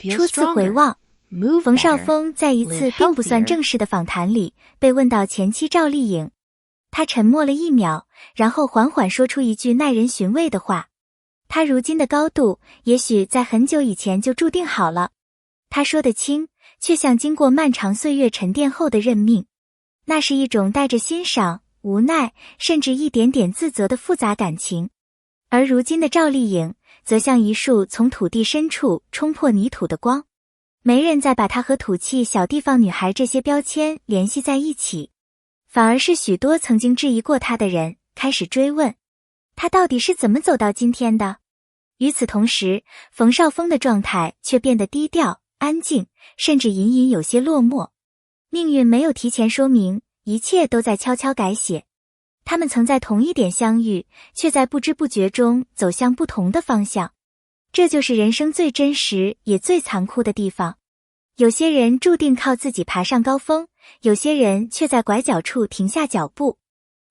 初次回望，冯绍峰在一次并不算正式的访谈里被问到前妻赵丽颖，他沉默了1秒，然后缓缓说出一句耐人寻味的话。他如今的高度，也许在很久以前就注定好了。他说得轻，却像经过漫长岁月沉淀后的认命。那是一种带着欣赏、无奈，甚至一点点自责的复杂感情。而如今的赵丽颖，则像一束从土地深处冲破泥土的光。没人再把她和土气小地方女孩这些标签联系在一起，反而是许多曾经质疑过她的人开始追问，她到底是怎么走到今天的？与此同时，冯绍峰的状态却变得低调、安静，甚至隐隐有些落寞。命运没有提前说明，一切都在悄悄改写。他们曾在同一点相遇，却在不知不觉中走向不同的方向。这就是人生最真实也最残酷的地方。有些人注定靠自己爬上高峰，有些人却在拐角处停下脚步。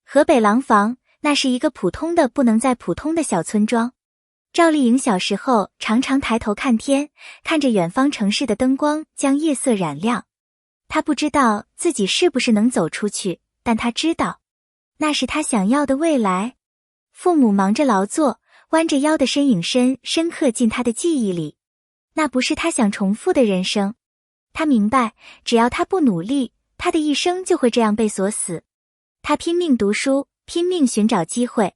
河北廊坊，那是一个普通的不能再普通的小村庄。赵丽颖小时候常常抬头看天，看着远方城市的灯光将夜色染亮。她不知道自己是不是能走出去，但她知道，那是她想要的未来。父母忙着劳作，弯着腰的身影深刻进她的记忆里。那不是她想重复的人生。她明白，只要她不努力，她的一生就会这样被锁死。她拼命读书，拼命寻找机会。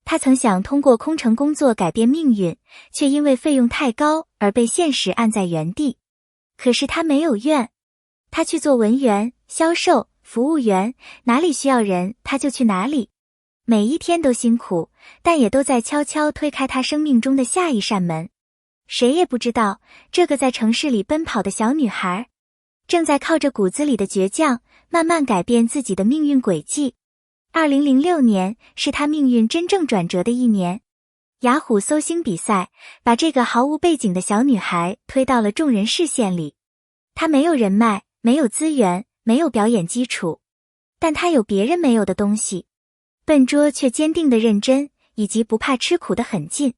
他曾想通过空乘工作改变命运，却因为费用太高而被现实按在原地。可是他没有怨，他去做文员、销售、服务员，哪里需要人他就去哪里。每一天都辛苦，但也都在悄悄推开他生命中的下一扇门。谁也不知道，这个在城市里奔跑的小女孩，正在靠着骨子里的倔强，慢慢改变自己的命运轨迹。2006年是他命运真正转折的一年。雅虎搜星比赛把这个毫无背景的小女孩推到了众人视线里。她没有人脉，没有资源，没有表演基础，但她有别人没有的东西，笨拙却坚定的认真，以及不怕吃苦的狠劲。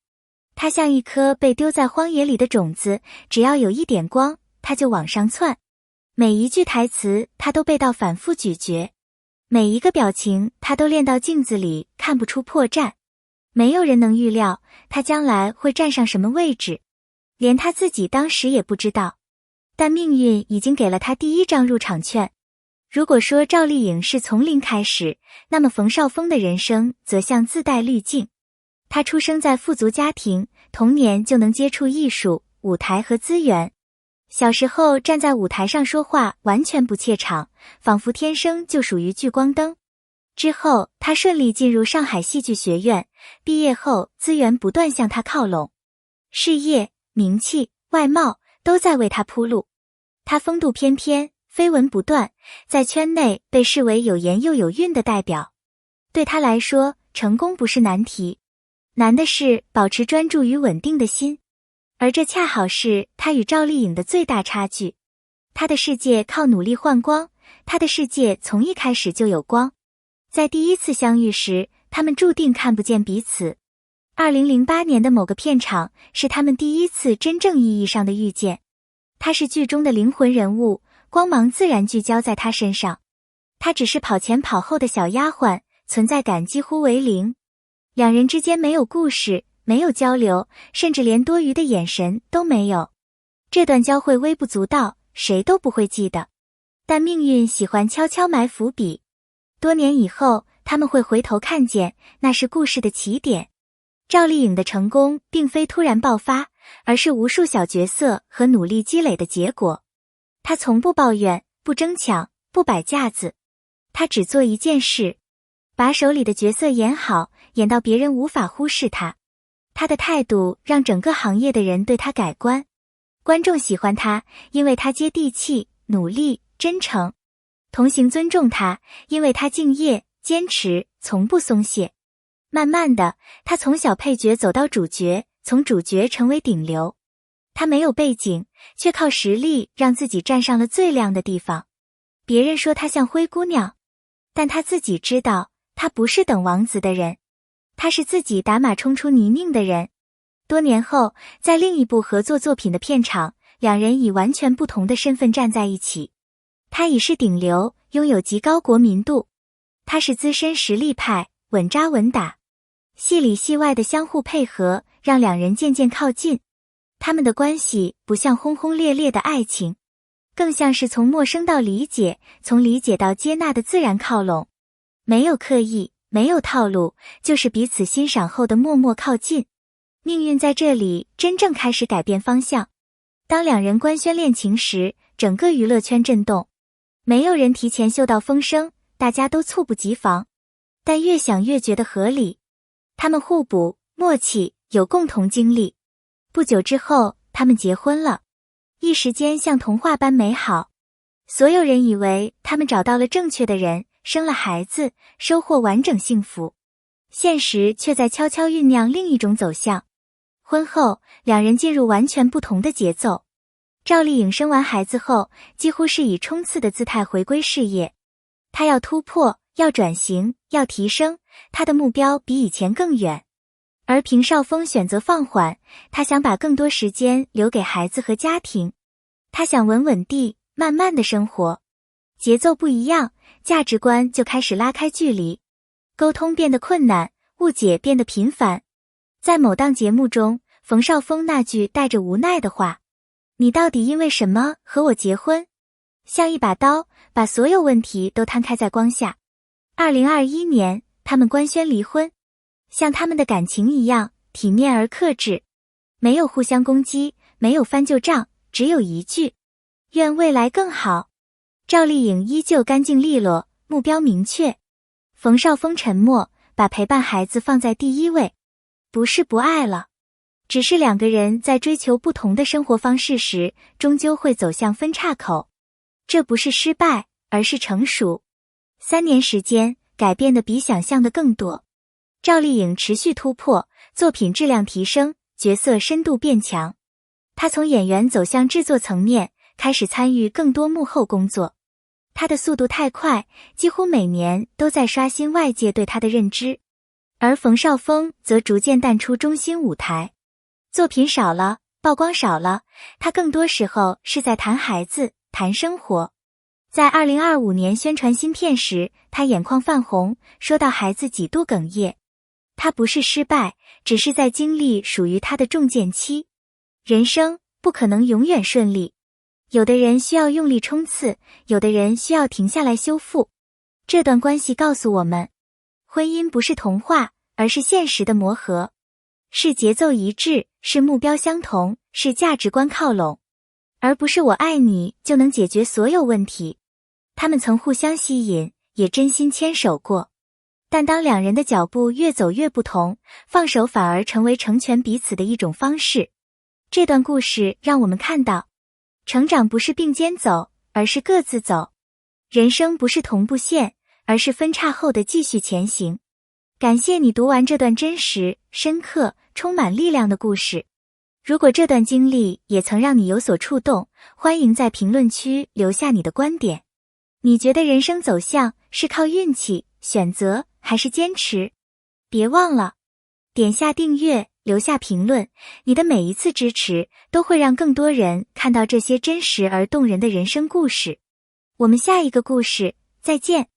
她像一颗被丢在荒野里的种子，只要有一点光，她就往上窜。每一句台词她都背到反复咀嚼，每一个表情他都练到镜子里看不出破绽。没有人能预料他将来会站上什么位置，连他自己当时也不知道。但命运已经给了他第一张入场券。如果说赵丽颖是从零开始，那么冯绍峰的人生则像自带滤镜。他出生在富足家庭，童年就能接触艺术、舞台和资源。小时候站在舞台上说话完全不怯场，仿佛天生就属于聚光灯。之后他顺利进入上海戏剧学院，毕业后资源不断向他靠拢，事业、名气、外貌都在为他铺路。他风度翩翩，绯闻不断，在圈内被视为有颜又有韵的代表。对他来说，成功不是难题，难的是保持专注与稳定的心。而这恰好是他与赵丽颖的最大差距。他的世界靠努力换光，他的世界从一开始就有光。在第一次相遇时，他们注定看不见彼此。2008年的某个片场是他们第一次真正意义上的遇见。他是剧中的灵魂人物，光芒自然聚焦在他身上。他只是跑前跑后的小丫鬟，存在感几乎为零。两人之间没有故事，没有交流，甚至连多余的眼神都没有。这段交汇微不足道，谁都不会记得。但命运喜欢悄悄埋伏笔。多年以后，他们会回头看见，那是故事的起点。赵丽颖的成功并非突然爆发，而是无数小角色和努力积累的结果。她从不抱怨，不争抢，不摆架子。她只做一件事，把手里的角色演好，演到别人无法忽视她。她的态度让整个行业的人对她改观。观众喜欢她，因为她接地气、努力、真诚。同行尊重她，因为她敬业、坚持，从不松懈。慢慢的，她从小配角走到主角，从主角成为顶流。她没有背景，却靠实力让自己站上了最亮的地方。别人说她像灰姑娘，但她自己知道，她不是等王子的人。她是自己打马冲出泥泞的人。多年后，在另一部合作作品的片场，两人以完全不同的身份站在一起。他已是顶流，拥有极高国民度；他是资深实力派，稳扎稳打。戏里戏外的相互配合，让两人渐渐靠近。他们的关系不像轰轰烈烈的爱情，更像是从陌生到理解，从理解到接纳的自然靠拢。没有刻意，没有套路，就是彼此欣赏后的默默靠近。命运在这里真正开始改变方向。当两人官宣恋情时，整个娱乐圈震动，没有人提前嗅到风声，大家都猝不及防。但越想越觉得合理，他们互补、默契，有共同经历。不久之后，他们结婚了，一时间像童话般美好。所有人以为他们找到了正确的人，生了孩子，收获完整幸福。现实却在悄悄酝酿另一种走向。婚后，两人进入完全不同的节奏。赵丽颖生完孩子后，几乎是以冲刺的姿态回归事业。她要突破，要转型，要提升，她的目标比以前更远。而平少峰选择放缓，他想把更多时间留给孩子和家庭。他想稳稳地、慢慢的生活。节奏不一样，价值观就开始拉开距离，沟通变得困难，误解变得频繁。在某档节目中，冯绍峰那句带着无奈的话：“你到底因为什么和我结婚？”像一把刀，把所有问题都摊开在光下。2021年，他们官宣离婚。像他们的感情一样，体面而克制，没有互相攻击，没有翻旧账，只有一句：愿未来更好。赵丽颖依旧干净利落，目标明确。冯绍峰沉默，把陪伴孩子放在第一位。不是不爱了，只是两个人在追求不同的生活方式时，终究会走向分岔口。这不是失败，而是成熟。3年时间，改变的比想象的更多。赵丽颖持续突破，作品质量提升，角色深度变强。她从演员走向制作层面，开始参与更多幕后工作。她的速度太快，几乎每年都在刷新外界对她的认知。而冯绍峰则逐渐淡出中心舞台，作品少了，曝光少了，他更多时候是在谈孩子，谈生活。在2025年宣传新片时，他眼眶泛红，说到孩子几度哽咽。他不是失败，只是在经历属于他的重建期。人生不可能永远顺利，有的人需要用力冲刺，有的人需要停下来修复。这段关系告诉我们，婚姻不是童话，而是现实的磨合，是节奏一致，是目标相同，是价值观靠拢，而不是我爱你就能解决所有问题。他们曾互相吸引，也真心牵手过。但当两人的脚步越走越不同，放手反而成为成全彼此的一种方式。这段故事让我们看到，成长不是并肩走，而是各自走；人生不是同步线，而是分岔后的继续前行。感谢你读完这段真实、深刻、充满力量的故事。如果这段经历也曾让你有所触动，欢迎在评论区留下你的观点。你觉得人生走向是靠运气、选择还是坚持？别忘了点下订阅，留下评论，你的每一次支持都会让更多人看到这些真实而动人的人生故事。我们下一个故事再见。